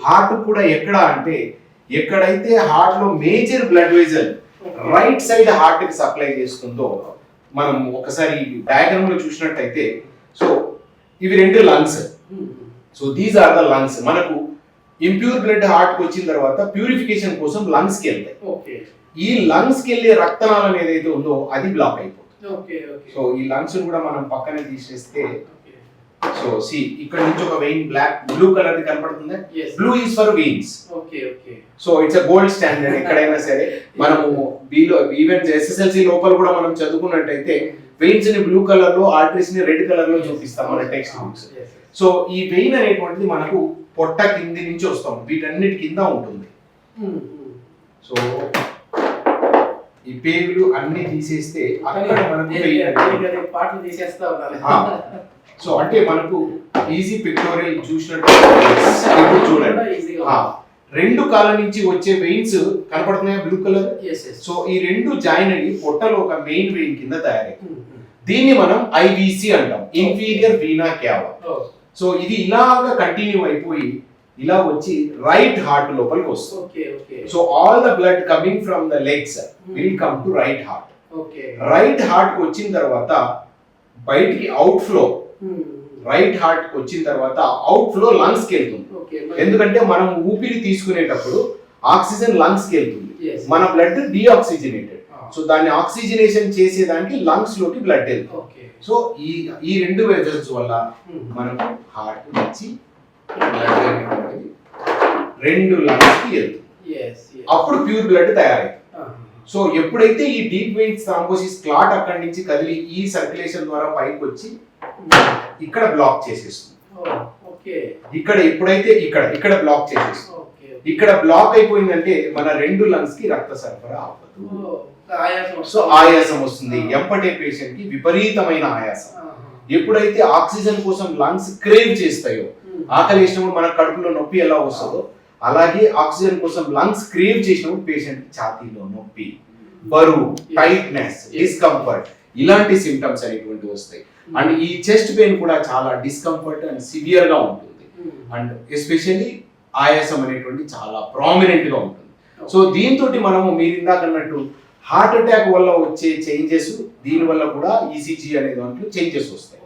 Heart కూడా ఎక్కడ అంటే ఎక్కడైతే హార్ట్ లో major blood vessel right side heart కి సప్లై చేస్తుందో మనం ఒకసారి డయాగ్రామ్ లో చూసినట్టయితే సో ఇవి రెండు lungs. So these are the lungs. మనకు ఇంప్యూర్ బ్లడ్ హార్ట్ కి వచ్చిన తర్వాత ప్యూరిఫికేషన్ కోసం లంగ్స్ కి వెళ్తాయి. ఈ లంగ్స్ కి వెళ్ళే రక్తనాళం ఏదైతే ఉందో అది బ్లాక్ అయిపోతుంది. సో ఈ లంగ్స్ కూడా మనం పక్కనే తీసేస్తే సో సి ఇక్కడ నుంచి ఒక వెయిన్ బ్లూ కలర్ ది కనపడుతుంది. Blue is for veins. So it's a gold standard. ఎక్కడైనా సరే మనము బీలో ఈవెన్ ఎస్ఎస్ఎల్సి లోపల కూడా మనం చదువుకున్నట్టయితే వెయిన్స్ ని బ్లూ కలర్ లో ఆర్టరీస్ ని రెడ్ కలర్ లో చూపిస్తాం మన టెక్స్ట్ బుక్స్. సో ఈ వెయిన్ అనేటువంటిది మనకు పొట్ట కింది నుంచి వస్తాం, వీటన్నిటి కింద ఉంటుంది. సో ఈ పేర్లు అన్ని తీసేస్తే అక్కడ మనకు పాటలు తీసేస్తా ఉన్నారు. సో అంటే మనకు ఈజీ పిక్టోరియల్ చూసినట్టు చూడండి. రెండు కాళ్ళ నుంచి వచ్చే వెయిన్స్ కనపడుతున్నాయా బ్లూ కలర్. సో ఈ రెండు జాయిన్ అయ్యి పొట్టలో ఒక మెయిన్ వెయిన్ కింద తయారయ్యి దీన్ని మనం ఐవిసి అంటాం, ఇన్ఫీరియర్ వీనా క్యావా. సో ఇది ఇలాగా కంటిన్యూ అయిపోయి ఇలా వచ్చి రైట్ హార్ట్ లోపలికి వస్తుంది. So all the blood coming from the legs will come to right heart. Right heart కి వచ్చిన తర్వాత బయటికి అవుట్ ఫ్లో, రైట్ హార్ట్ కి వచ్చిన తర్వాత అవుట్ ఫ్లో లంగ్స్ కి వెళ్తుంది. ఎందుకంటే మనం ఊపిరి తీసుకునేటప్పుడు ఆక్సిజన్ లంగ్స్ కి వెళ్తుంది, మన బ్లడ్ డీఆక్సిజనేటెడ్. సో దాన్ని ఆక్సిజనేషన్ చేసేదానికి లంగ్స్ లోకి బ్లడ్ వెళ్తుంది. సో ఈ రెండు వెజల్స్ వల్ల మనకు హార్ట్ నుంచి రెండు లంగ్స్ కి వెళ్తుంది. అప్పుడు ప్యూర్ బ్లడ్ తయారైంది. సో ఎప్పుడైతే ఈ డీప్ వెయిన్స్ థ్రాంబోసిస్ క్లాట్ అక్కడి నుంచి కదిలి ఈ సర్క్యులేషన్ ద్వారా పైకి వచ్చి ఇక్కడ బ్లాక్ చేసేస్తుంది. ఇక్కడ ఎప్పుడైతే ఇక్కడ బ్లాక్ చేసేస్తుంది, ఇక్కడ బ్లాక్ అయిపోయిందంటే మన రెండు లంగ్స్ కి రక్త సరఫరా అవ్వదు. సో ఆయాసం వస్తుంది. ఎంపటే పేషెంట్ కి విపరీతమైన ఆయాసం. ఎప్పుడైతే ఆక్సిజన్ కోసం లంగ్స్ క్రేవ్ చేస్తాయో, ఆకలి వేసినప్పుడు మన కడుపులో నొప్పి ఎలా వస్తుందో అలాగే ఆక్సిజన్ కోసం లంగ్స్ క్రేవ్ చేసినప్పుడు పేషెంట్ కి ఛాతీలో నొప్పి, బరువు, టైట్నెస్, డిస్కంఫర్ట్ ఇలాంటి సిమ్టమ్స్ అనేటువంటివి వస్తాయి. అండ్ ఈ చెస్ట్ పెయిన్ కూడా చాలా డిస్కంఫర్ట్ అండ్ సివియర్ గా ఉంటుంది. అండ్ ఎస్పెషల్లీ ఆయాసం అనేటువంటి చాలా ప్రామినెంట్ గా ఉంటుంది. సో దీంతో మనము మీరు ఇందాక అన్నట్టు హార్ట్ అటాక్ వల్ల వచ్చే చేంజెస్, దీని వల్ల కూడా ఈసీజీ అనే దాంట్లో చేంజెస్ వస్తాయి.